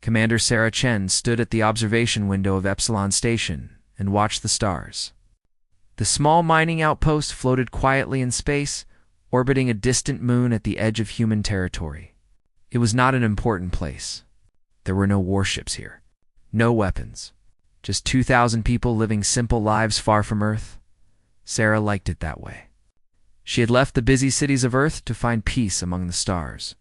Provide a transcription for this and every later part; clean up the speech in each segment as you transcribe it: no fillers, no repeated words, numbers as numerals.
Commander Sarah Chen stood at the observation window of Epsilon Station and watched the stars. The small mining outpost floated quietly in space, orbiting a distant moon at the edge of human territory. It was not an important place. There were no warships here, no weapons, just 2,000 people living simple lives far from Earth. Sarah liked it that way. She had left the busy cities of Earth to find peace among the stars.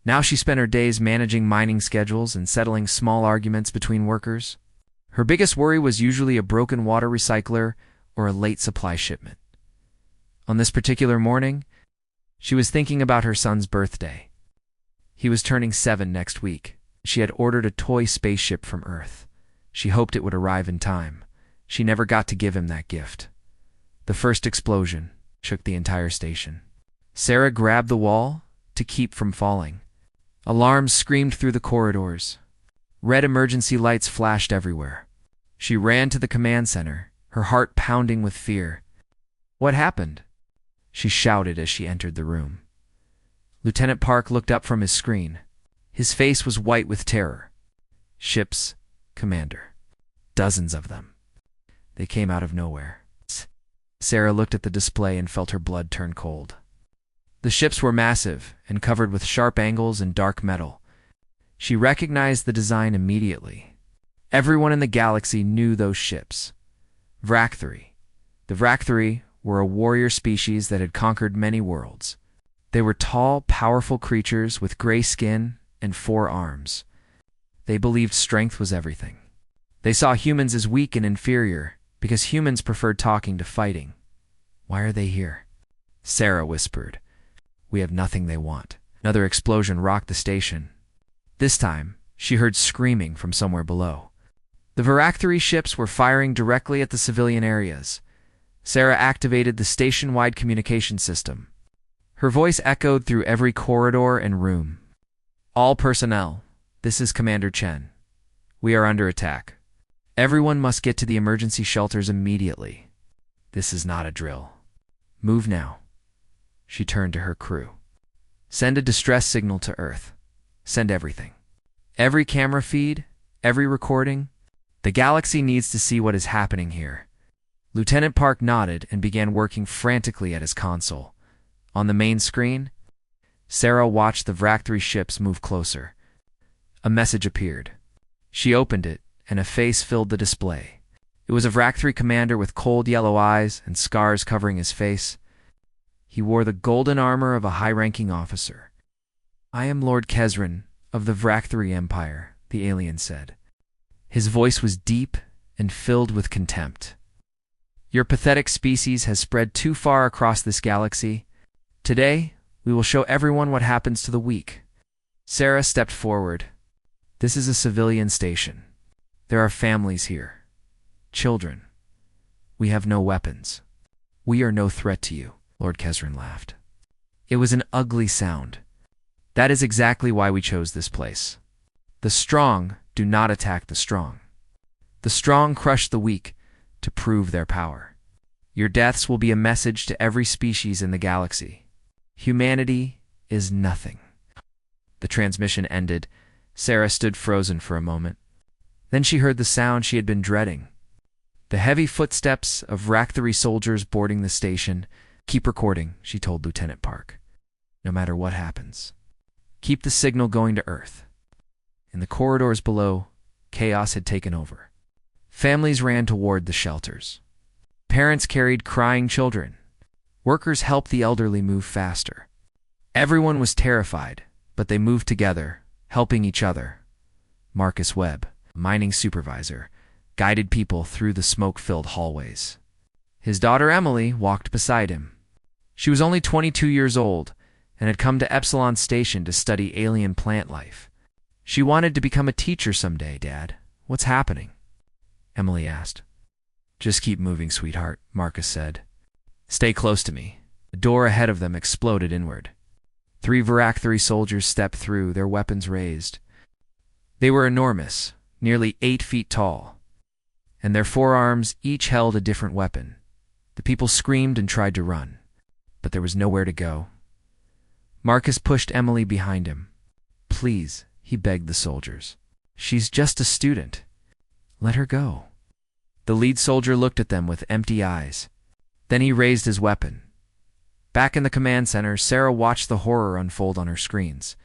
Now she spent her days managing mining schedules and settling small arguments between workers. Her biggest worry was usually a broken water recycler or a late supply shipment. On this particular morning, she was thinking about her son's birthday. He was turning 7 next week. She had ordered a toy spaceship from Earth. She hoped it would arrive in time. She never got to give him that gift. The first explosion shook the entire station. Sarah grabbed the wall to keep from falling. Alarms screamed through the corridors. Red emergency lights flashed everywhere. She ran to the command center, her heart pounding with fear. "What happened?" she shouted as she entered the room. Lieutenant Park looked up from his screen. His face was white with terror. "Ships, Commander. Dozens of them. They came out of nowhere." Sarah looked at the display and felt her blood turn cold. The ships were massive and covered with sharp angles and dark metal. She recognized the design immediately. Everyone in the galaxy knew those ships. Vracthri. The Vracthri were a warrior species that had conquered many worlds. They were tall, powerful creatures with gray skin and 4 arms. They believed strength was everything. They saw humans as weak and inferior because humans preferred talking to fighting. "Why are they here?" Sarah whispered. "We have nothing they want." Another explosion rocked the station. This time, she heard screaming from somewhere below. The Vracthri ships were firing directly at the civilian areas. Sarah activated the station-wide communication system. Her voice echoed through every corridor and room. "All personnel, this is Commander Chen. We are under attack. Everyone must get to the emergency shelters immediately. This is not a drill. Move now." She turned to her crew. "Send a distress signal to Earth. Send everything. Every camera feed, every recording. The galaxy needs to see what is happening here." Lieutenant Park nodded and began working frantically at his console. On the main screen, Sarah watched the Vracthri ships move closer. A message appeared. She opened it, and a face filled the display. It was a Vracthri commander with cold yellow eyes and scars covering his face. He wore the golden armor of a high-ranking officer. "I am Lord Kezran of the Vracthri Empire," the alien said. His voice was deep and filled with contempt. "Your pathetic species has spread too far across this galaxy. Today, we will show everyone what happens to the weak." Sarah stepped forward. "This is a civilian station. There are families here. Children. We have no weapons. We are no threat to you," Lord Kezran laughed. It was an ugly sound. "That is exactly why we chose this place. The strong do not attack the strong. The strong crush the weak to prove their power. Your deaths will be a message to every species in the galaxy. Humanity is nothing." The transmission ended. Sarah stood frozen for a moment. Then she heard the sound she had been dreading. The heavy footsteps of Vracthri soldiers boarding the station. "Keep recording," she told Lieutenant Park. "No matter what happens. Keep the signal going to Earth." In the corridors below, chaos had taken over. Families ran toward the shelters. Parents carried crying children. Workers helped the elderly move faster. Everyone was terrified, but they moved together, helping each other. Marcus Webb, mining supervisor, guided people through the smoke-filled hallways. His daughter Emily walked beside him. She was only 22 years old and had come to Epsilon Station to study alien plant life. "She wanted to become a teacher someday, Dad. What's happening?" Emily asked. "Just keep moving, sweetheart," Marcus said. "Stay close to me." The door ahead of them exploded inward. 3 Vracthri soldiers stepped through, their weapons raised. They were enormous, nearly 8 feet tall, and their forearms each held a different weapon. The people screamed and tried to run, but there was nowhere to go. Marcus pushed Emily behind him. "Please," he begged the soldiers. She's just a student. Let her go." The lead soldier looked at them with empty eyes. Then he raised his weapon. Back in the command center, Sarah watched the horror unfold on her screens.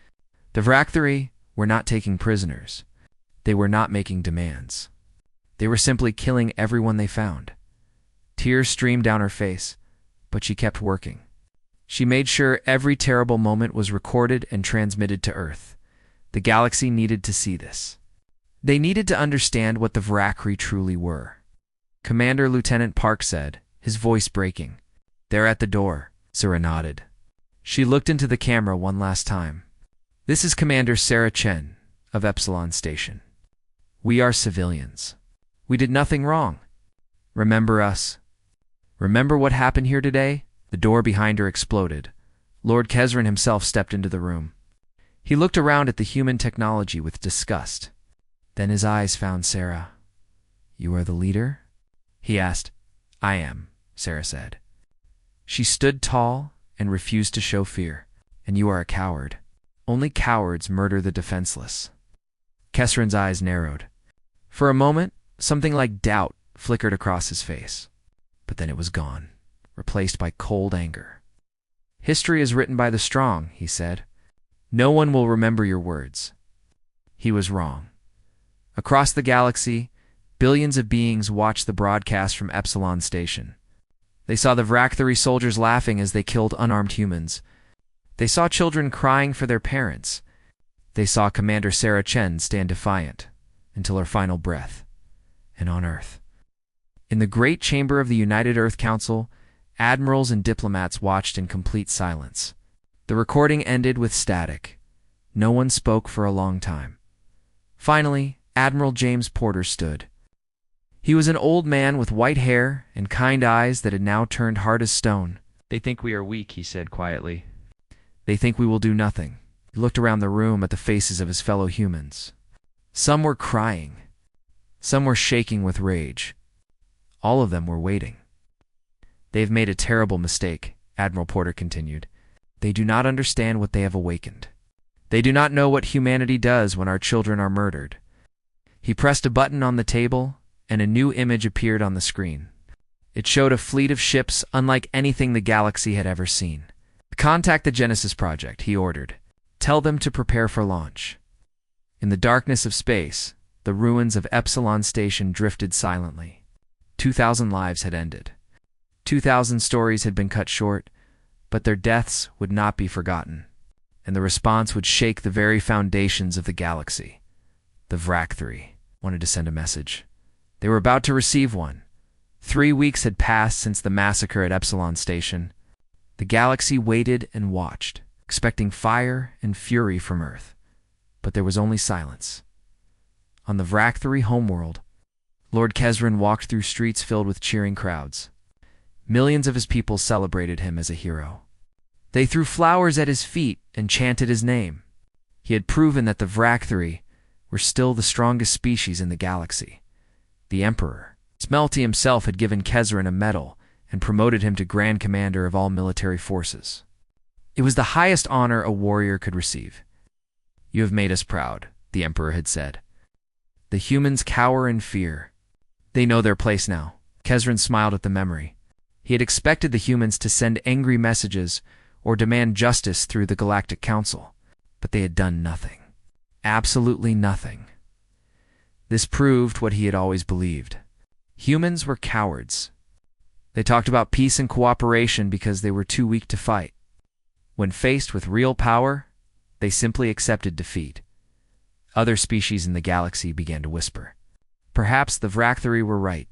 The Vractari were not taking prisoners. They were not making demands. They were simply killing everyone they found. Tears streamed down her face, but she kept working. She made sure every terrible moment was recorded and transmitted to Earth. The galaxy needed to see this. They needed to understand what the Vractari truly were. Commander Lieutenant Park said, his voice breaking. "They're at the door." Sarah nodded. She looked into the camera one last time. "This is Commander Sarah Chen of Epsilon Station. We are civilians. We did nothing wrong. Remember us. Remember what happened here today?" The door behind her exploded. Lord Kesran himself stepped into the room. He looked around at the human technology with disgust. Then his eyes found Sarah. "You are the leader?" he asked. "I am," Sarah said. She stood tall and refused to show fear. "And you are a coward. Only cowards murder the defenseless." Kesran's eyes narrowed. For a moment, something like doubt flickered across his face. But then it was gone, replaced by cold anger. "History is written by the strong," he said. "No one will remember your words." He was wrong. Across the galaxy, billions of beings watched the broadcast from Epsilon Station. They saw the Vractari soldiers laughing as they killed unarmed humans. They saw children crying for their parents. They saw Commander Sarah Chen stand defiant until her final breath. And on Earth, in the great chamber of the United Earth Council, admirals and diplomats watched in complete silence. The recording ended with static. No one spoke for a long time. Finally, Admiral James Porter stood. He was an old man with white hair and kind eyes that had now turned hard as stone. "They think we are weak," he said quietly. "They think we will do nothing." He looked around the room at the faces of his fellow humans. Some were crying. Some were shaking with rage. All of them were waiting. "They have made a terrible mistake," Admiral Porter continued. "They do not understand what they have awakened. They do not know what humanity does when our children are murdered." He pressed a button on the table, and a new image appeared on the screen. It showed a fleet of ships unlike anything the galaxy had ever seen. "Contact the Genesis Project," he ordered. "Tell them to prepare for launch." In the darkness of space, the ruins of Epsilon Station drifted silently. 2,000 lives had ended. 2,000 stories had been cut short, but their deaths would not be forgotten, and the response would shake the very foundations of the galaxy. The Vractari wanted to send a message. They were about to receive one. 3 weeks had passed since the massacre at Epsilon Station. The galaxy waited and watched, expecting fire and fury from Earth. But there was only silence. On the Vractari homeworld, Lord Kesran walked through streets filled with cheering crowds. Millions of his people celebrated him as a hero. They threw flowers at his feet and chanted his name. He had proven that the Vractari were still the strongest species in the galaxy. The Emperor, Smelty himself, had given Kesran a medal and promoted him to Grand Commander of all military forces. It was the highest honor a warrior could receive. "You have made us proud," the Emperor had said. The humans cower in fear. They know their place now. Kesran smiled at the memory. He had expected the humans to send angry messages or demand justice through the Galactic Council, but they had done nothing. Absolutely nothing. This proved what he had always believed. Humans were cowards. They talked about peace and cooperation because they were too weak to fight. When faced with real power, they simply accepted defeat. Other species in the galaxy began to whisper. Perhaps the Vractari were right.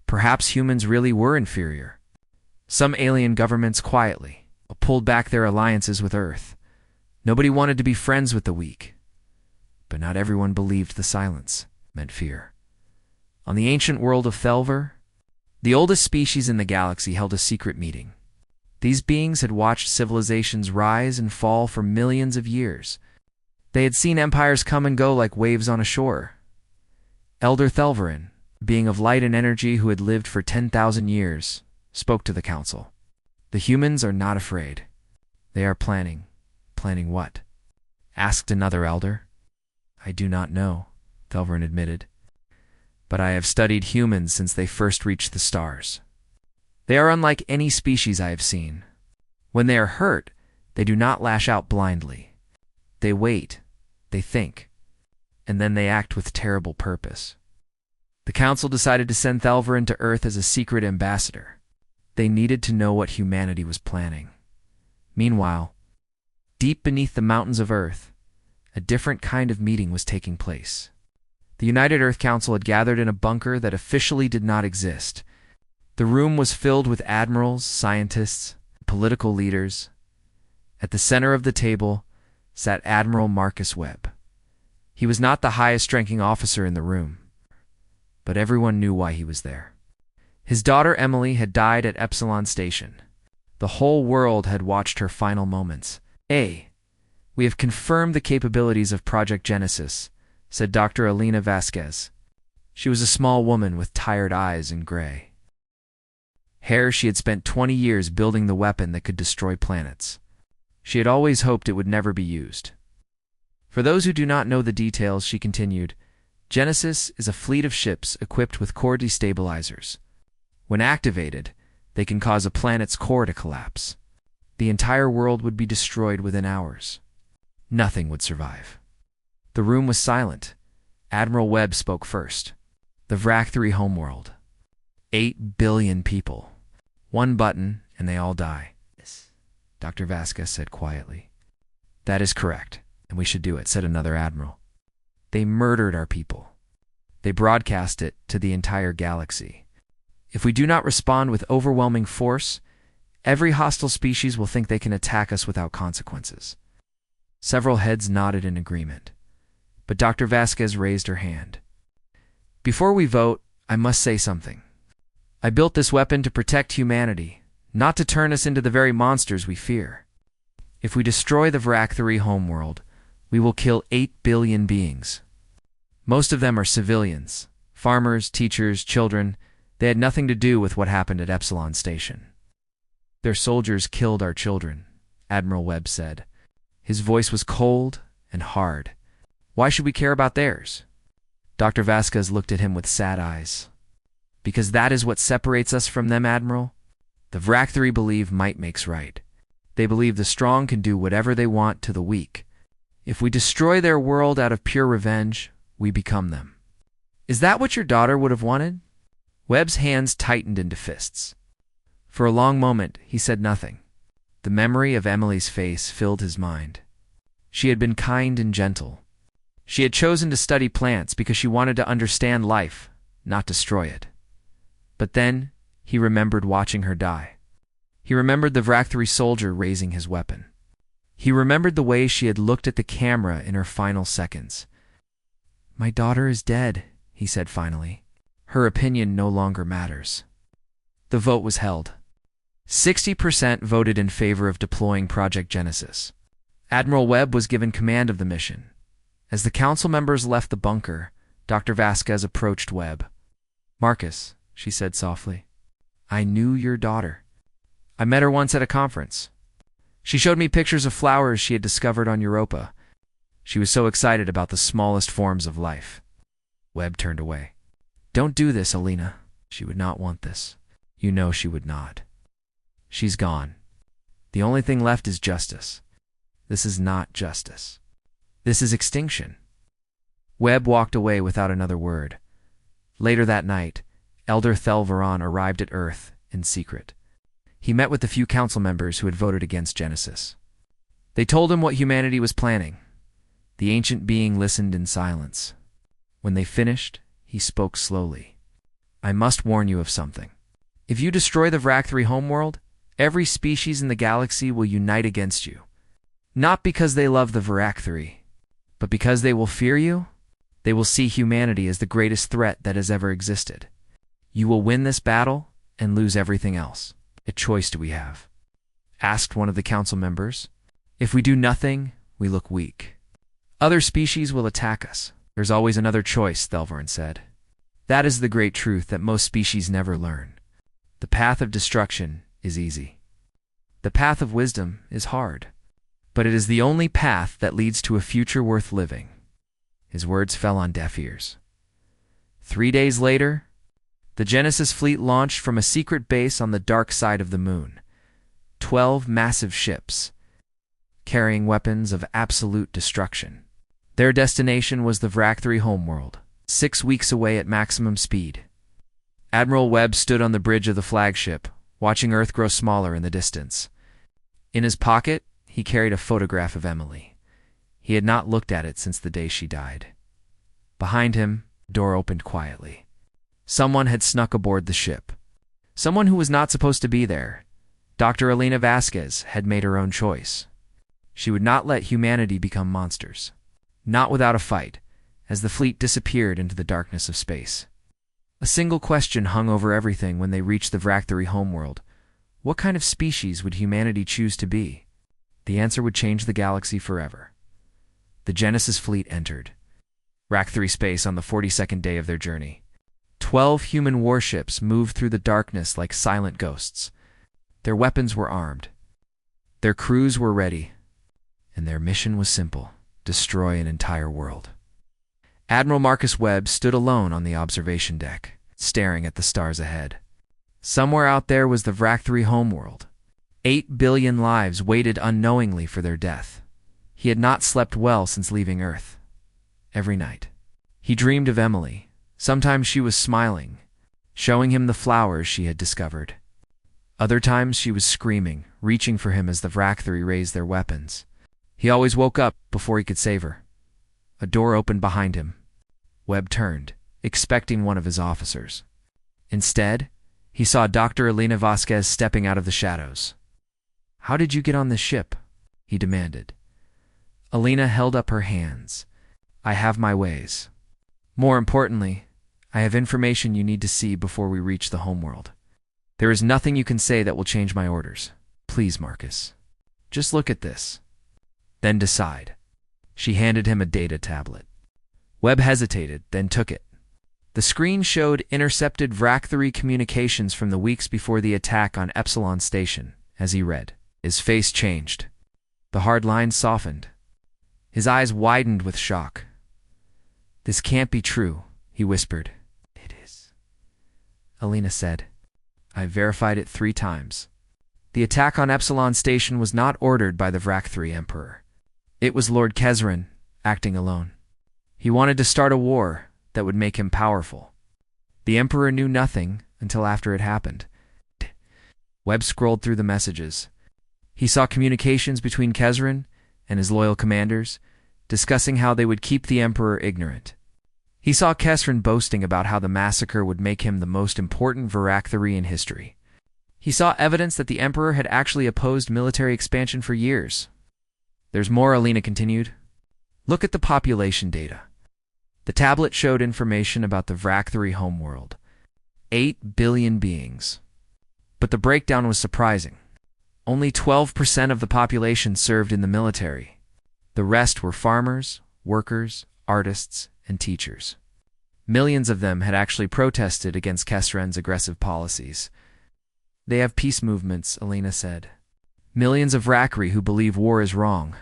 Perhaps humans really were inferior. Some alien governments quietly pulled back their alliances with Earth. Nobody wanted to be friends with the weak. But not everyone believed the silence meant fear. On the ancient world of Thelver, the oldest species in the galaxy held a secret meeting. These beings had watched civilizations rise and fall for millions of years. They had seen empires come and go like waves on a shore. Elder Thelverin, a being of light and energy who had lived for 10,000 years, spoke to the council. "The humans are not afraid. They are planning." "Planning what?" asked another elder. "I do not know," Thelverin admitted. But I have studied humans since they first reached the stars. They are unlike any species I have seen. When they are hurt, they do not lash out blindly. They wait, they think, and then they act with terrible purpose. The Council decided to send Thelverin to Earth as a secret ambassador. They needed to know what humanity was planning. Meanwhile, deep beneath the mountains of Earth, a different kind of meeting was taking place. The United Earth Council had gathered in a bunker that officially did not exist. The room was filled with admirals, scientists, political leaders. At the center of the table sat Admiral Marcus Webb. He was not the highest-ranking officer in the room, but everyone knew why he was there. His daughter Emily had died at Epsilon Station. The whole world had watched her final moments. We have confirmed the capabilities of Project Genesis, said Dr. Elena Vasquez. She was a small woman with tired eyes and gray hair. She had spent 20 years building the weapon that could destroy planets. She had always hoped it would never be used. For those who do not know the details, she continued, Genesis is a fleet of ships equipped with core destabilizers. When activated, they can cause a planet's core to collapse. The entire world would be destroyed within hours. Nothing would survive. The room was silent. Admiral Webb spoke first. The Vrak 3 Homeworld. 8 billion people. One button, and they all die. Dr. Vasquez said quietly. That is correct, and we should do it, said another admiral. They murdered our people. They broadcast it to the entire galaxy. If we do not respond with overwhelming force, every hostile species will think they can attack us without consequences. Several heads nodded in agreement, but Dr. Vasquez raised her hand. Before we vote, I must say something. I built this weapon to protect humanity, not to turn us into the very monsters we fear. If we destroy the Vrak 3 homeworld, we will kill 8 billion beings. Most of them are civilians, farmers, teachers, children. They had nothing to do with what happened at Epsilon Station. Their soldiers killed our children, Admiral Webb said. His voice was cold and hard. Why should we care about theirs? Dr. Vasquez looked at him with sad eyes. Because that is what separates us from them, Admiral. The Vrak 3 believe might makes right. They believe the strong can do whatever they want to the weak. If we destroy their world out of pure revenge, we become them. Is that what your daughter would have wanted? Webb's hands tightened into fists. For a long moment, he said nothing. The memory of Emily's face filled his mind. She had been kind and gentle. She had chosen to study plants because she wanted to understand life, not destroy it. But then, he remembered watching her die. He remembered the Vrak 3 soldier raising his weapon. He remembered the way she had looked at the camera in her final seconds. My daughter is dead, he said finally. Her opinion no longer matters. The vote was held. 60% voted in favor of deploying Project Genesis. Admiral Webb was given command of the mission. As the council members left the bunker, Dr. Vasquez approached Webb. Marcus, she said softly, I knew your daughter. I met her once at a conference. She showed me pictures of flowers she had discovered on Europa. She was so excited about the smallest forms of life. Webb turned away. Don't do this, Alina. She would not want this. You know she would not. She's gone. The only thing left is justice. This is not justice. This is extinction. Webb walked away without another word. Later that night, Elder Thelveron arrived at Earth in secret. He met with the few council members who had voted against Genesis. They told him what humanity was planning. The ancient being listened in silence. When they finished, he spoke slowly. I must warn you of something. If you destroy the Vrak 3 homeworld, every species in the galaxy will unite against you. Not because they love the Vrak 3, but because they will fear you. They will see humanity as the greatest threat that has ever existed. You will win this battle and lose everything else. A choice do we have? Asked one of the council members. If we do nothing, we look weak. Other species will attack us. There's always another choice, Thelverin said. That is the great truth that most species never learn. The path of destruction is easy. The path of wisdom is hard. But it is the only path that leads to a future worth living. His words fell on deaf ears. 3 days later, the Genesis fleet launched from a secret base on the dark side of the moon. 12 massive ships, carrying weapons of absolute destruction. Their destination was the Vrak-3 Homeworld, 6 weeks away at maximum speed. Admiral Webb stood on the bridge of the flagship, watching Earth grow smaller in the distance. In his pocket, he carried a photograph of Emily. He had not looked at it since the day she died. Behind him, the door opened quietly. Someone had snuck aboard the ship. Someone who was not supposed to be there. Dr. Elena Vasquez had made her own choice. She would not let humanity become monsters. Not without a fight, as the fleet disappeared into the darkness of space. A single question hung over everything when they reached the Vrak-3 Homeworld. What kind of species would humanity choose to be? The answer would change the galaxy forever. The Genesis fleet entered Vrak-3 space on the 42nd day of their journey. 12 human warships moved through the darkness like silent ghosts. Their weapons were armed. Their crews were ready. And their mission was simple: destroy an entire world. Admiral Marcus Webb stood alone on the observation deck, staring at the stars ahead. Somewhere out there was the Vrak-3 Homeworld. 8 billion lives waited unknowingly for their death. He had not slept well since leaving Earth. Every night, he dreamed of Emily. Sometimes she was smiling, showing him the flowers she had discovered. Other times she was screaming, reaching for him as the Vrak-3 raised their weapons. He always woke up before he could save her. A door opened behind him. Webb turned, expecting one of his officers. Instead, he saw Dr. Elena Vasquez stepping out of the shadows. "How did you get on this ship?" he demanded. Elena held up her hands. "I have my ways. More importantly, I have information you need to see before we reach the homeworld. There is nothing you can say that will change my orders. Please, Marcus. Just look at this. Then decide." She handed him a data tablet. Webb hesitated, then took it. The screen showed intercepted Vrak-3 communications from the weeks before the attack on Epsilon Station. As he read, his face changed. The hard lines softened. His eyes widened with shock. "This can't be true," he whispered. "It is," Elena said. "I verified it 3 times. The attack on Epsilon Station was not ordered by the Vrak-3 Emperor. It was Lord Kezran, acting alone. He wanted to start a war that would make him powerful. The Emperor knew nothing until after it happened." Webb scrolled through the messages. He saw communications between Kezran and his loyal commanders, discussing how they would keep the Emperor ignorant. He saw Kezran boasting about how the massacre would make him the most important Vrak-3 in history. He saw evidence that the Emperor had actually opposed military expansion for years. "There's more," Elena continued. "Look at the population data." The tablet showed information about the Vrak-3 homeworld. 8 billion beings. But the breakdown was surprising. Only 12% of the population served in the military. The rest were farmers, workers, artists, and teachers. Millions of them had actually protested against Kezran's aggressive policies. "They have peace movements," Elena said. "Millions of Vrak-3 who believe war is wrong.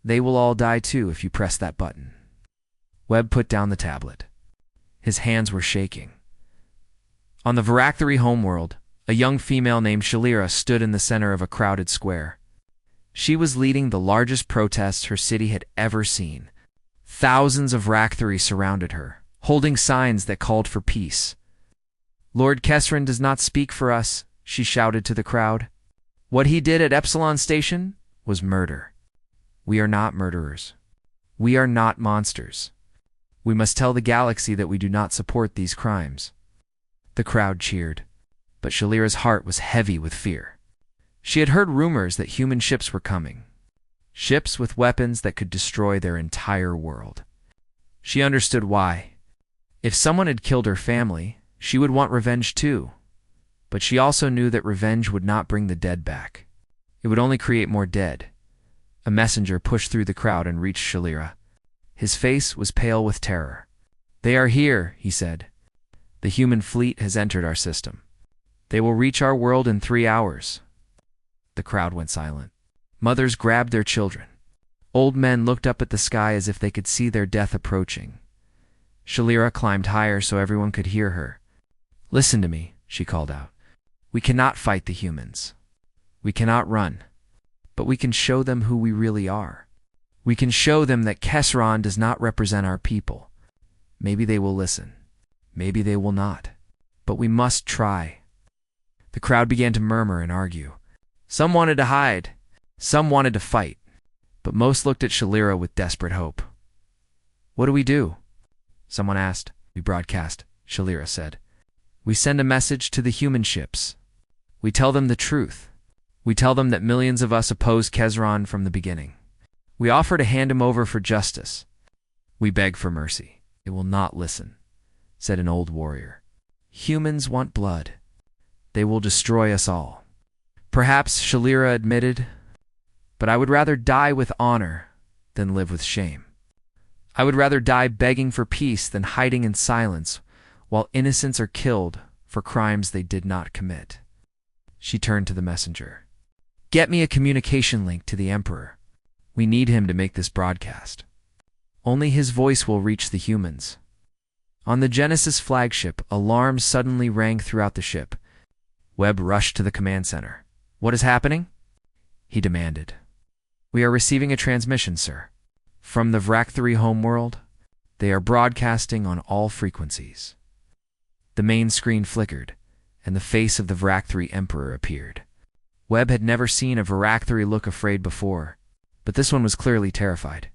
They will all die too if you press that button." Webb put down the tablet. His hands were shaking. On the Vrak-3 homeworld, a young female named Shalira stood in the center of a crowded square. She was leading the largest protests her city had ever seen. Thousands of Vrak-3 surrounded her, holding signs that called for peace. "Lord Kezran does not speak for us," she shouted to the crowd. "What he did at Epsilon Station was murder. We are not murderers. We are not monsters. We must tell the galaxy that we do not support these crimes." The crowd cheered, but Shalira's heart was heavy with fear. She had heard rumors that human ships were coming. Ships with weapons that could destroy their entire world. She understood why. If someone had killed her family, she would want revenge too. But she also knew that revenge would not bring the dead back. It would only create more dead. A messenger pushed through the crowd and reached Shalira. His face was pale with terror. "They are here," he said. "The human fleet has entered our system. They will reach our world in 3 hours." The crowd went silent. Mothers grabbed their children. Old men looked up at the sky as if they could see their death approaching. Shalira climbed higher so everyone could hear her. "Listen to me," she called out. "We cannot fight the humans. We cannot run. But we can show them who we really are. We can show them that Kesron does not represent our people. Maybe they will listen. Maybe they will not. But we must try." The crowd began to murmur and argue. Some wanted to hide. Some wanted to fight. But most looked at Shalira with desperate hope. "What do we do?" someone asked. "We broadcast," Shalira said. "We send a message to the human ships. We tell them the truth. We tell them that millions of us oppose Kesron from the beginning. We offer to hand him over for justice. We beg for mercy. They will not listen," said an old warrior. "Humans want blood. They will destroy us all." "Perhaps," Shalira admitted, "but I would rather die with honor than live with shame. I would rather die begging for peace than hiding in silence while innocents are killed for crimes they did not commit." She turned to the messenger. "Get me a communication link to the Emperor. We need him to make this broadcast. Only his voice will reach the humans." On the Genesis flagship, alarms suddenly rang throughout the ship. Webb rushed to the command center. "What is happening?" he demanded. "We are receiving a transmission, sir. From the Vrak-3 Homeworld. They are broadcasting on all frequencies." The main screen flickered, and the face of the Vrak-3 Emperor appeared. Webb had never seen a Vrak-3 look afraid before, but this one was clearly terrified.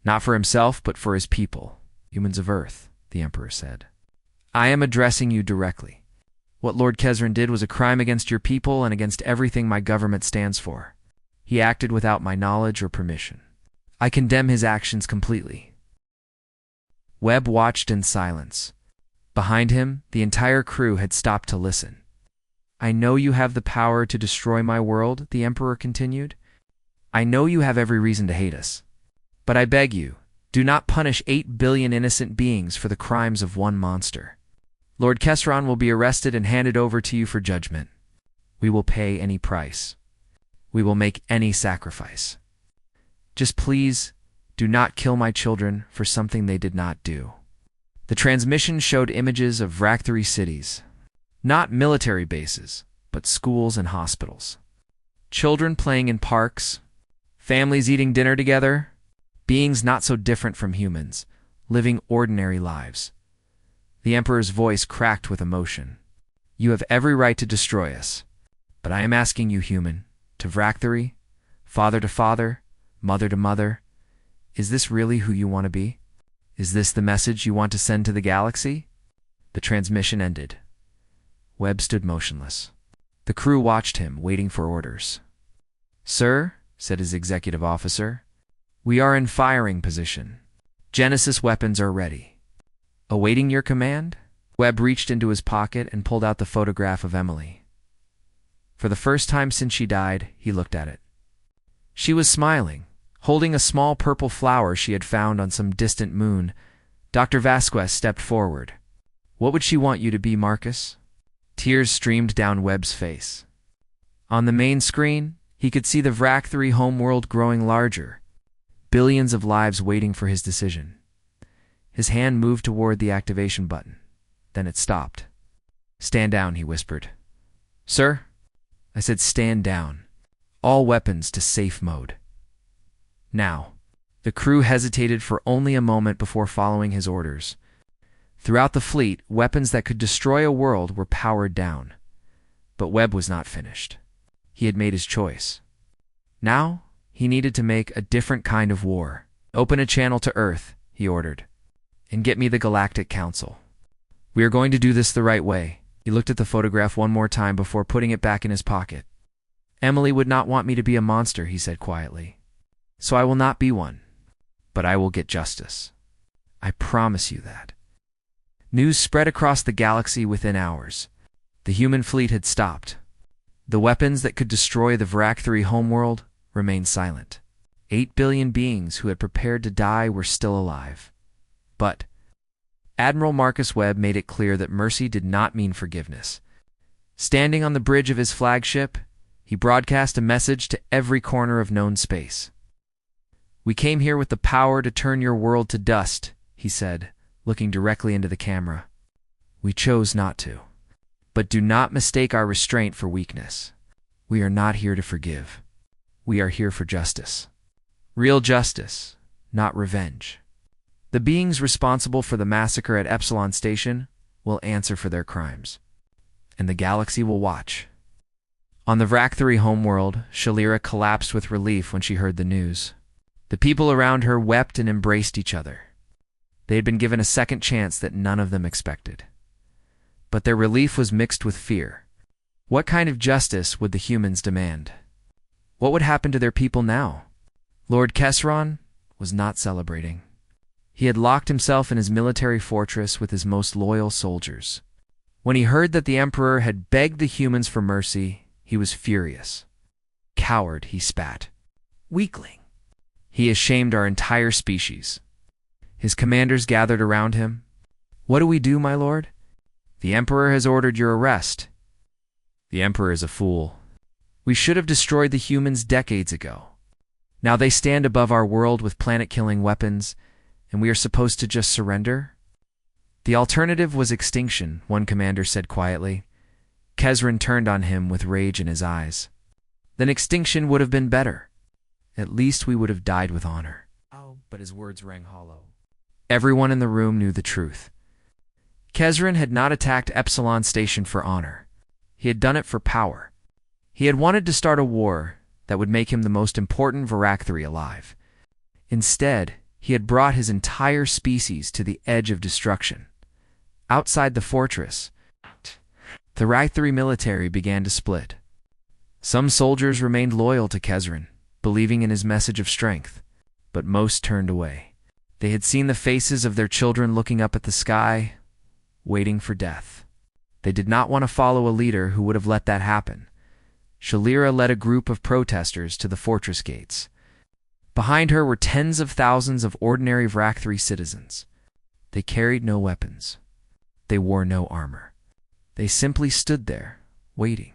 "Not for himself, but for his people, humans of Earth," the Emperor said. "I am addressing you directly. What Lord Kesron did was a crime against your people and against everything my government stands for. He acted without my knowledge or permission. I condemn his actions completely." Webb watched in silence. Behind him, the entire crew had stopped to listen. "I know you have the power to destroy my world," the Emperor continued. "I know you have every reason to hate us. But I beg you, do not punish 8 billion innocent beings for the crimes of one monster. Lord Kesron will be arrested and handed over to you for judgment. We will pay any price. We will make any sacrifice. Just please, do not kill my children for something they did not do." The transmission showed images of Vrak-3 cities. Not military bases, but schools and hospitals. Children playing in parks, families eating dinner together, beings not so different from humans, living ordinary lives. The Emperor's voice cracked with emotion. "You have every right to destroy us, but I am asking you, human, to Vrak-3, father to father, mother to mother, is this really who you want to be? Is this the message you want to send to the galaxy?" The transmission ended. Webb stood motionless. The crew watched him, waiting for orders. "Sir," said his executive officer, "we are in firing position. Genesis weapons are ready. Awaiting your command?" Webb reached into his pocket and pulled out the photograph of Emily. For the first time since she died, he looked at it. She was smiling, holding a small purple flower she had found on some distant moon. Dr. Vasquez stepped forward. "What would she want you to be, Marcus?" Tears streamed down Webb's face. On the main screen, he could see the Vrak-3 homeworld growing larger, billions of lives waiting for his decision. His hand moved toward the activation button. Then it stopped. "Stand down," he whispered. "Sir?" "I said stand down. All weapons to safe mode." Now. The crew hesitated for only a moment before following his orders. Throughout the fleet, weapons that could destroy a world were powered down. But Webb was not finished. He had made his choice. Now, he needed to make a different kind of war. "Open a channel to Earth," he ordered, "and get me the Galactic Council. We are going to do this the right way." He looked at the photograph one more time before putting it back in his pocket. "Emily would not want me to be a monster," he said quietly. "So I will not be one. But I will get justice. I promise you that." News spread across the galaxy within hours. The human fleet had stopped. The weapons that could destroy the Vrak-3 homeworld remained silent. 8 billion beings who had prepared to die were still alive. But Admiral Marcus Webb made it clear that mercy did not mean forgiveness. Standing on the bridge of his flagship, he broadcast a message to every corner of known space. "We came here with the power to turn your world to dust," he said, looking directly into the camera. "We chose not to. But do not mistake our restraint for weakness. We are not here to forgive. We are here for justice. Real justice, not revenge. The beings responsible for the massacre at Epsilon Station will answer for their crimes, and the galaxy will watch." On the Vrac-3 homeworld, Shalira collapsed with relief when she heard the news. The people around her wept and embraced each other. They had been given a second chance that none of them expected. But their relief was mixed with fear. What kind of justice would the humans demand? What would happen to their people now? Lord Kesron was not celebrating. He had locked himself in his military fortress with his most loyal soldiers. When he heard that the Emperor had begged the humans for mercy, he was furious. "Coward," he spat. "Weakling. He has shamed our entire species." His commanders gathered around him. "What do we do, my lord?" "The Emperor has ordered your arrest." "The Emperor is a fool. We should have destroyed the humans decades ago. Now they stand above our world with planet-killing weapons, and we are supposed to just surrender?" "The alternative was extinction," one commander said quietly. Kesron turned on him with rage in his eyes. "Then extinction would have been better. At least we would have died with honor." Oh, but his words rang hollow. Everyone in the room knew the truth. Kesron had not attacked Epsilon Station for honor. He had done it for power. He had wanted to start a war that would make him the most important Vrac-3 alive. Instead, he had brought his entire species to the edge of destruction. Outside the fortress, the Vrac-3 military began to split. Some soldiers remained loyal to Kesron, believing in his message of strength, but most turned away. They had seen the faces of their children looking up at the sky, waiting for death. They did not want to follow a leader who would have let that happen. Shalira led a group of protesters to the fortress gates. Behind her were tens of thousands of ordinary Vrac-3 citizens. They carried no weapons. They wore no armor. They simply stood there, waiting.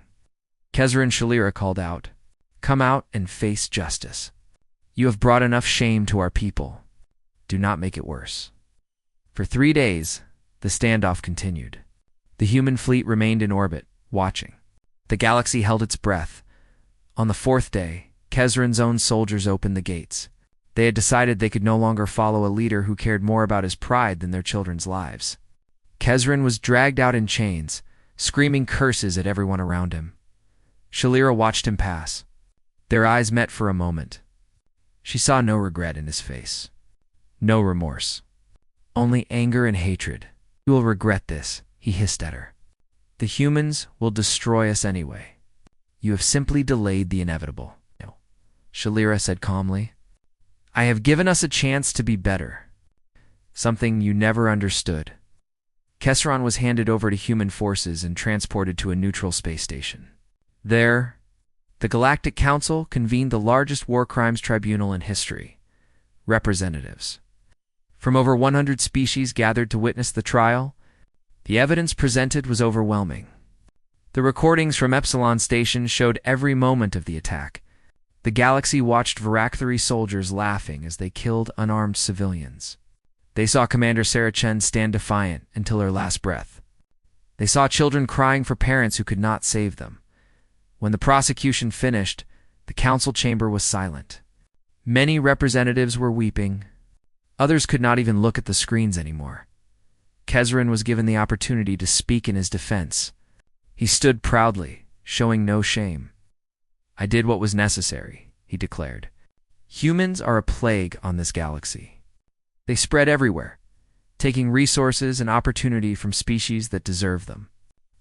Kesron Shalira called out, "Come out and face justice. You have brought enough shame to our people. Do not make it worse." For 3 days, the standoff continued. The human fleet remained in orbit, watching. The galaxy held its breath. On the 4th day, Kesron's own soldiers opened the gates. They had decided they could no longer follow a leader who cared more about his pride than their children's lives. Kesron was dragged out in chains, screaming curses at everyone around him. Shalira watched him pass. Their eyes met for a moment. She saw no regret in his face. No remorse. Only anger and hatred. "You will regret this," he hissed at her. "The humans will destroy us anyway. You have simply delayed the inevitable." Shalira said calmly. "I have given us a chance to be better. Something you never understood." Kesron was handed over to human forces and transported to a neutral space station. There, the Galactic Council convened the largest war crimes tribunal in history. Representatives from over 100 species gathered to witness the trial. The evidence presented was overwhelming. The recordings from Epsilon Station showed every moment of the attack. The galaxy watched Vrac-3 soldiers laughing as they killed unarmed civilians. They saw Commander Sarah Chen stand defiant until her last breath. They saw children crying for parents who could not save them. When the prosecution finished, the council chamber was silent. Many representatives were weeping. Others could not even look at the screens anymore. Kesron was given the opportunity to speak in his defense. He stood proudly, showing no shame. "I did what was necessary," he declared. "Humans are a plague on this galaxy. They spread everywhere, taking resources and opportunity from species that deserve them.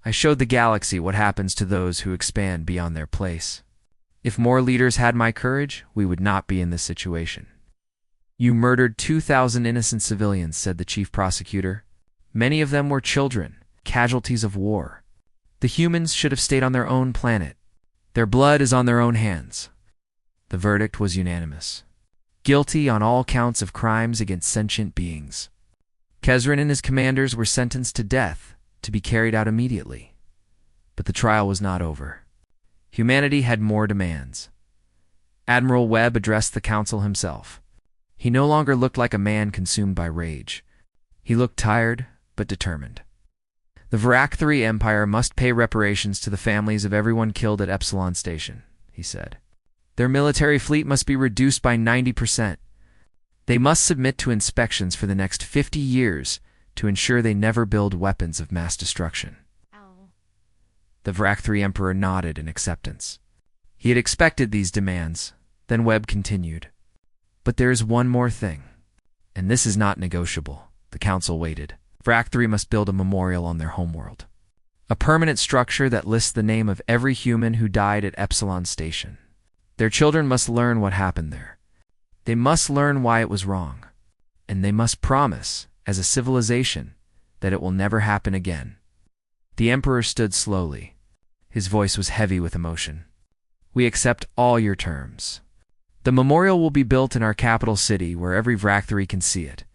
I showed the galaxy what happens to those who expand beyond their place. If more leaders had my courage, we would not be in this situation." "You murdered 2,000 innocent civilians," said the chief prosecutor. "Many of them were children, casualties of war. The humans should have stayed on their own planet. Their blood is on their own hands." The verdict was unanimous. Guilty on all counts of crimes against sentient beings. Kesron and his commanders were sentenced to death, to be carried out immediately. But the trial was not over. Humanity had more demands. Admiral Webb addressed the council himself. He no longer looked like a man consumed by rage. He looked tired, but determined. The Varactari Empire must pay reparations to the families of everyone killed at Epsilon Station, he said. Their military fleet must be reduced by 90%. They must submit to inspections for the next 50 years to ensure they never build weapons of mass destruction. The Varactari Emperor nodded in acceptance. He had expected these demands. Then Webb continued. But there is one more thing, and this is not negotiable. The council waited. Varactari must build a memorial on their homeworld. A permanent structure that lists the name of every human who died at Epsilon Station. Their children must learn what happened there. They must learn why it was wrong. And they must promise, as a civilization, that it will never happen again. The Emperor stood slowly. His voice was heavy with emotion. We accept all your terms. The memorial will be built in our capital city where every Varactari can see it.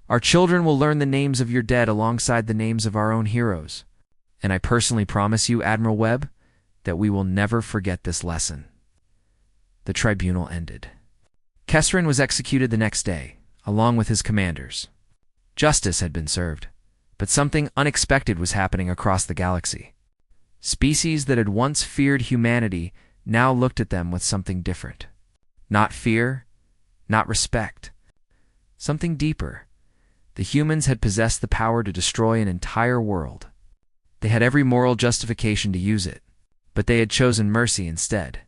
Our children will learn the names of your dead alongside the names of our own heroes. And I personally promise you, Admiral Webb, that we will never forget this lesson. The tribunal ended. Kesrin was executed the next day, along with his commanders. Justice had been served, but something unexpected was happening across the galaxy. Species that had once feared humanity now looked at them with something different. Not fear, not respect. Something deeper. The humans had possessed the power to destroy an entire world. They had every moral justification to use it, but they had chosen mercy instead.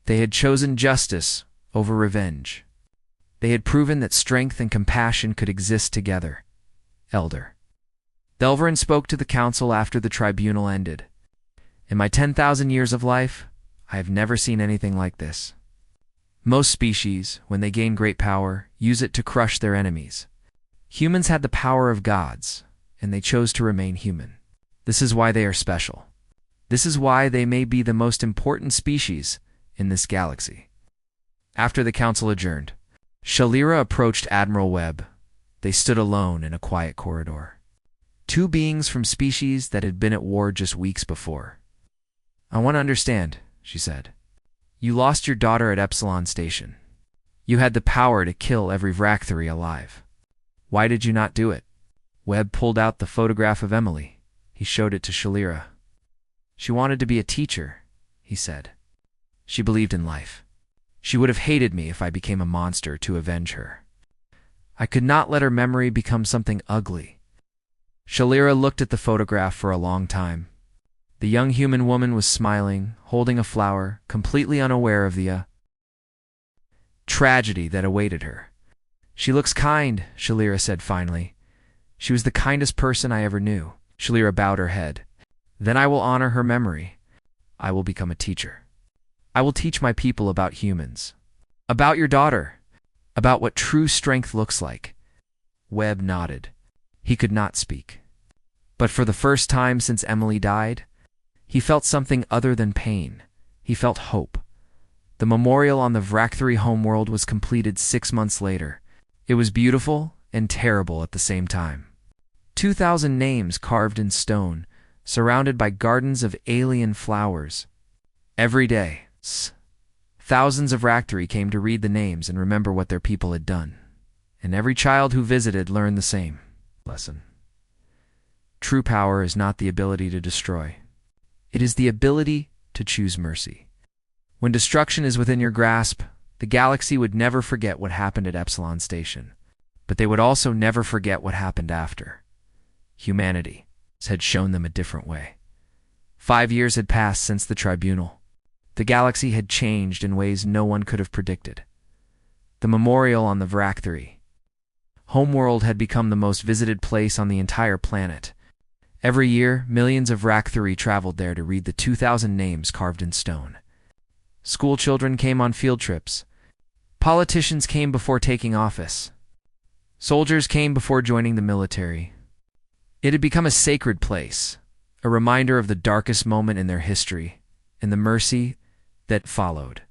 They had chosen justice over revenge. They had proven that strength and compassion could exist together. Elder. Delverin spoke to the council after the tribunal ended. In my 10,000 years of life, I have never seen anything like this. Most species, when they gain great power, use it to crush their enemies. Humans had the power of gods, and they chose to remain human. This is why they are special. This is why they may be the most important species in this galaxy. After the council adjourned, Shalira approached Admiral Webb. They stood alone in a quiet corridor. Two beings from species that had been at war just weeks before. I want to understand, she said. You lost your daughter at Epsilon Station. You had the power to kill every Varactari alive. Why did you not do it? Webb pulled out the photograph of Emily. He showed it to Shalira. She wanted to be a teacher, he said. She believed in life. She would have hated me if I became a monster to avenge her. I could not let her memory become something ugly. Shalira looked at the photograph for a long time. The young human woman was smiling, holding a flower, completely unaware of the tragedy that awaited her. She looks kind, Shalira said finally. She was the kindest person I ever knew. Shalira bowed her head. Then I will honor her memory. I will become a teacher. I will teach my people about humans. About your daughter. About what true strength looks like. Webb nodded. He could not speak. But for the first time since Emily died, he felt something other than pain. He felt hope. The memorial on the Varactari homeworld was completed 6 months later. It was beautiful and terrible at the same time. 2,000 names carved in stone, surrounded by gardens of alien flowers. Every day, thousands of Varactari came to read the names and remember what their people had done. And every child who visited learned the same lesson. True power is not the ability to destroy. It is the ability to choose mercy. When destruction is within your grasp, the galaxy would never forget what happened at Epsilon Station, but they would also never forget what happened after. Humanity had shown them a different way. 5 years had passed since the tribunal. The galaxy had changed in ways no one could have predicted. The memorial on the Varactari Homeworld had become the most visited place on the entire planet. Every year, millions of Varactari traveled there to read the 2,000 names carved in stone. School children came on field trips. Politicians came before taking office. Soldiers came before joining the military. It had become a sacred place, a reminder of the darkest moment in their history and the mercy that followed.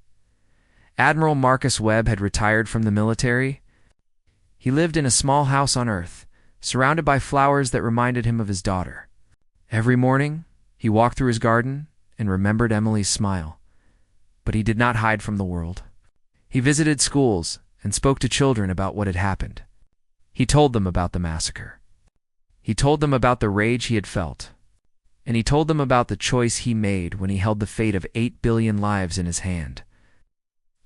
Admiral Marcus Webb had retired from the military. He lived in a small house on Earth, surrounded by flowers that reminded him of his daughter. Every morning, he walked through his garden and remembered Emily's smile. But he did not hide from the world. He visited schools and spoke to children about what had happened. He told them about the massacre. He told them about the rage he had felt. And he told them about the choice he made when he held the fate of 8 billion lives in his hand.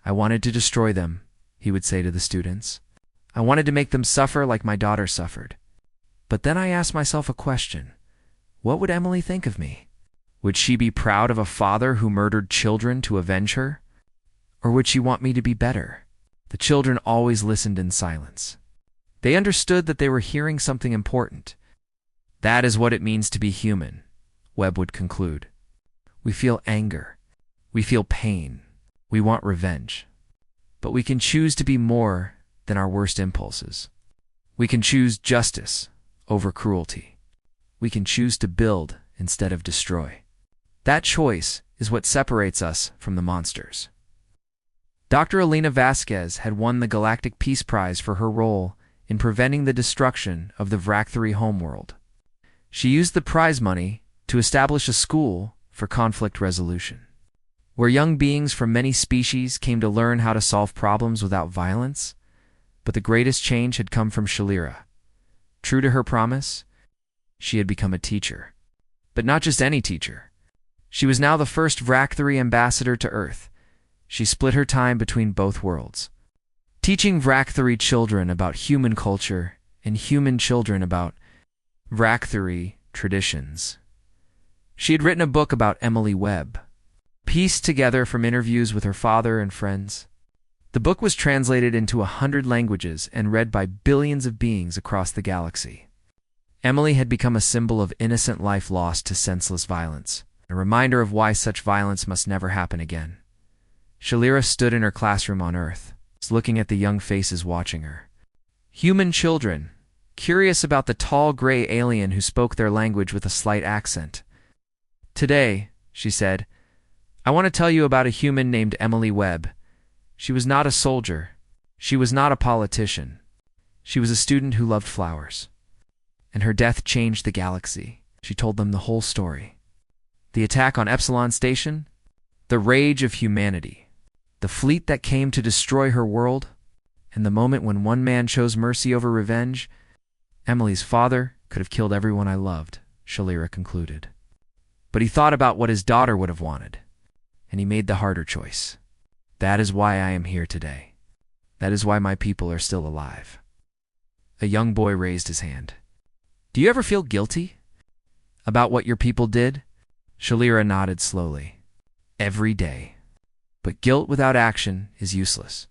"I wanted to destroy them," he would say to the students. "I wanted to make them suffer like my daughter suffered. But then I asked myself a question. What would Emily think of me? Would she be proud of a father who murdered children to avenge her? Or would she want me to be better?" The children always listened in silence. They understood that they were hearing something important. "That is what it means to be human," Webb would conclude. "We feel anger. We feel pain. We want revenge. But we can choose to be more than our worst impulses. We can choose justice over cruelty. We can choose to build instead of destroy. That choice is what separates us from the monsters." Dr. Elena Vasquez had won the Galactic Peace Prize for her role in preventing the destruction of the Vrak-3 homeworld. She used the prize money to establish a school for conflict resolution, where young beings from many species came to learn how to solve problems without violence. But the greatest change had come from Shalira. True to her promise, she had become a teacher. But not just any teacher. She was now the first Vrak-3 ambassador to Earth. She split her time between both worlds, teaching Vrak-3 children about human culture and human children about Vrak-3 traditions. She had written a book about Emily Webb, pieced together from interviews with her father and friends. The book was translated into 100 languages and read by billions of beings across the galaxy. Emily had become a symbol of innocent life lost to senseless violence, a reminder of why such violence must never happen again. Shalira stood in her classroom on Earth, looking at the young faces watching her. Human children, curious about the tall gray alien who spoke their language with a slight accent. "Today," she said, "I want to tell you about a human named Emily Webb. She was not a soldier. She was not a politician. She was a student who loved flowers. And her death changed the galaxy." She told them the whole story. The attack on Epsilon Station, the rage of humanity, the fleet that came to destroy her world, and the moment when one man chose mercy over revenge. "Emily's father could have killed everyone I loved," Shalira concluded. "But he thought about what his daughter would have wanted, and he made the harder choice. That is why I am here today. That is why my people are still alive." A young boy raised his hand. "Do you ever feel guilty about what your people did?" Shalira nodded slowly. "Every day. But guilt without action is useless.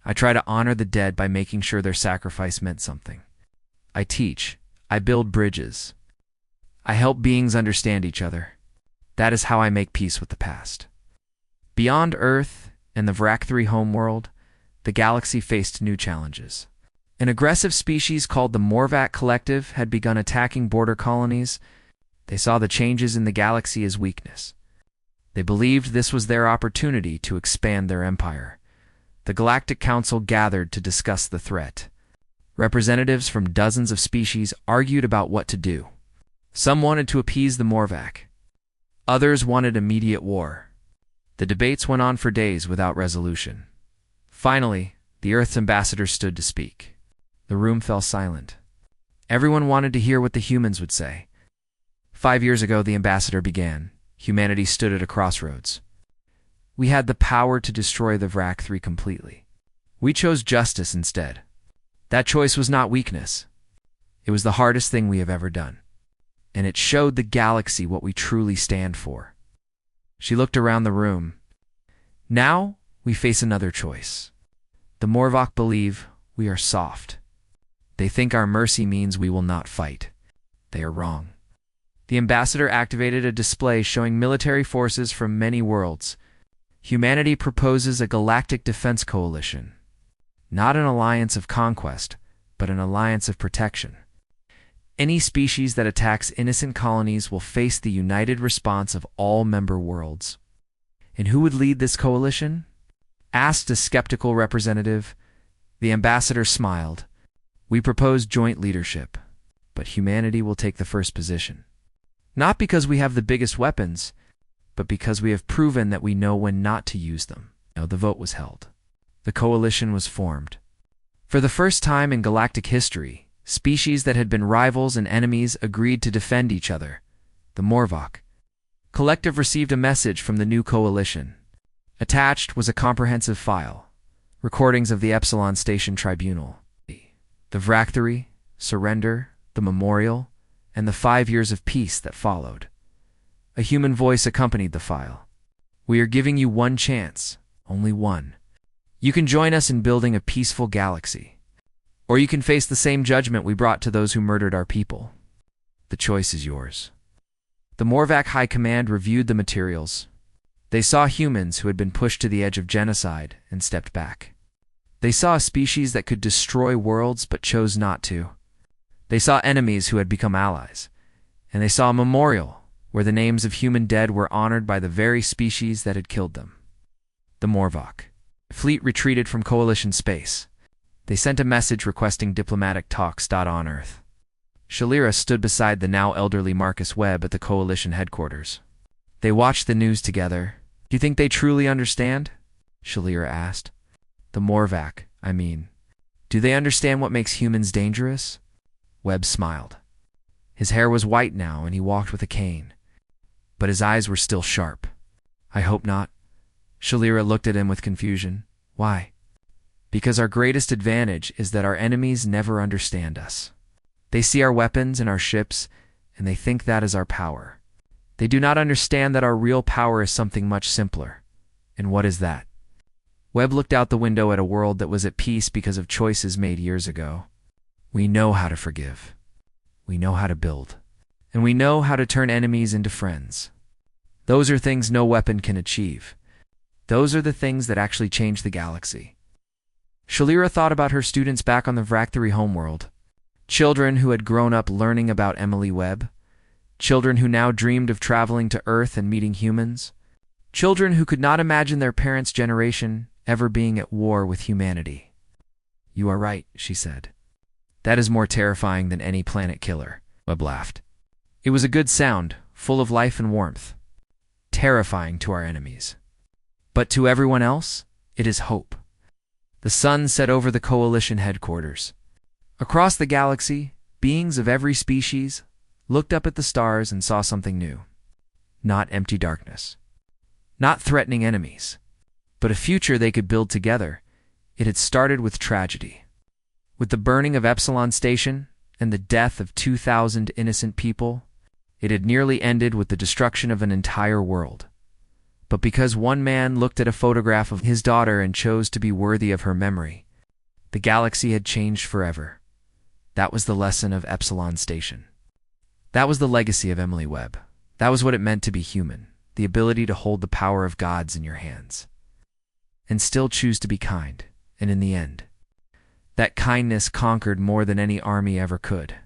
I try to honor the dead by making sure their sacrifice meant something. I teach. I build bridges. I help beings understand each other. That is how I make peace with the past." Beyond Earth and the Vrak-3 homeworld, the galaxy faced new challenges. An aggressive species called the Morvac Collective had begun attacking border colonies. They saw the changes in the galaxy as weakness. They believed this was their opportunity to expand their empire. The Galactic Council gathered to discuss the threat. Representatives from dozens of species argued about what to do. Some wanted to appease the Morvac. Others wanted immediate war. The debates went on for days without resolution. Finally, the Earth's ambassador stood to speak. The room fell silent. Everyone wanted to hear what the humans would say. 5 years ago, the ambassador began. Humanity stood at a crossroads. We had the power to destroy the Vrak-3 completely. We chose justice instead. That choice was not weakness. It was the hardest thing we have ever done. And it showed the galaxy what we truly stand for. She looked around the room. Now we face another choice. The Morvac believe we are soft. They think our mercy means we will not fight. They are wrong. The ambassador activated a display showing military forces from many worlds. Humanity proposes a galactic defense coalition. Not an alliance of conquest, but an alliance of protection. Any species that attacks innocent colonies will face the united response of all member worlds. And who would lead this coalition? Asked a skeptical representative. The ambassador smiled. We propose joint leadership, but humanity will take the first position. Not because we have the biggest weapons, but because we have proven that we know when not to use them. The vote was held. The coalition was formed. For the first time in galactic history, species that had been rivals and enemies agreed to defend each other. The Morvok Collective received a message from the new coalition. Attached was a comprehensive file, recordings of the Epsilon Station Tribunal, the Vractory, surrender, the memorial, and the 5 years of peace that followed. A human voice accompanied the file. We are giving you one chance, only one. You can join us in building a peaceful galaxy, or you can face the same judgment we brought to those who murdered our people. The choice is yours. The Morvac High Command reviewed the materials. They saw humans who had been pushed to the edge of genocide and stepped back. They saw a species that could destroy worlds but chose not to. They saw enemies who had become allies. And they saw a memorial where the names of human dead were honored by the very species that had killed them. The Morvok fleet retreated from Coalition space. They sent a message requesting diplomatic talks on Earth. Shalira stood beside the now elderly Marcus Webb at the Coalition headquarters. They watched the news together. Do you think they truly understand? Shalira asked. The Morvac, I mean. Do they understand what makes humans dangerous? Webb smiled. His hair was white now and he walked with a cane. But his eyes were still sharp. I hope not. Shalira looked at him with confusion. Why? Because our greatest advantage is that our enemies never understand us. They see our weapons and our ships, and they think that is our power. They do not understand that our real power is something much simpler. And what is that? Webb looked out the window at a world that was at peace because of choices made years ago. We know how to forgive. We know how to build. And we know how to turn enemies into friends. Those are things no weapon can achieve. Those are the things that actually change the galaxy. Shalira thought about her students back on the Vractory Homeworld. Children who had grown up learning about Emily Webb. Children who now dreamed of traveling to Earth and meeting humans. Children who could not imagine their parents' generation ever being at war with humanity. You are right, she said. That is more terrifying than any planet killer, Webb laughed. It was a good sound, full of life and warmth. Terrifying to our enemies. But to everyone else, it is hope. The sun set over the Coalition headquarters. Across the galaxy, beings of every species looked up at the stars and saw something new. Not empty darkness. Not threatening enemies. But a future they could build together. It had started with tragedy. With the burning of Epsilon Station and the death of 2,000 innocent people, it had nearly ended with the destruction of an entire world. But because one man looked at a photograph of his daughter and chose to be worthy of her memory, the galaxy had changed forever. That was the lesson of Epsilon Station. That was the legacy of Emily Webb. That was what it meant to be human, the ability to hold the power of gods in your hands. And still choose to be kind, and in the end, that kindness conquered more than any army ever could.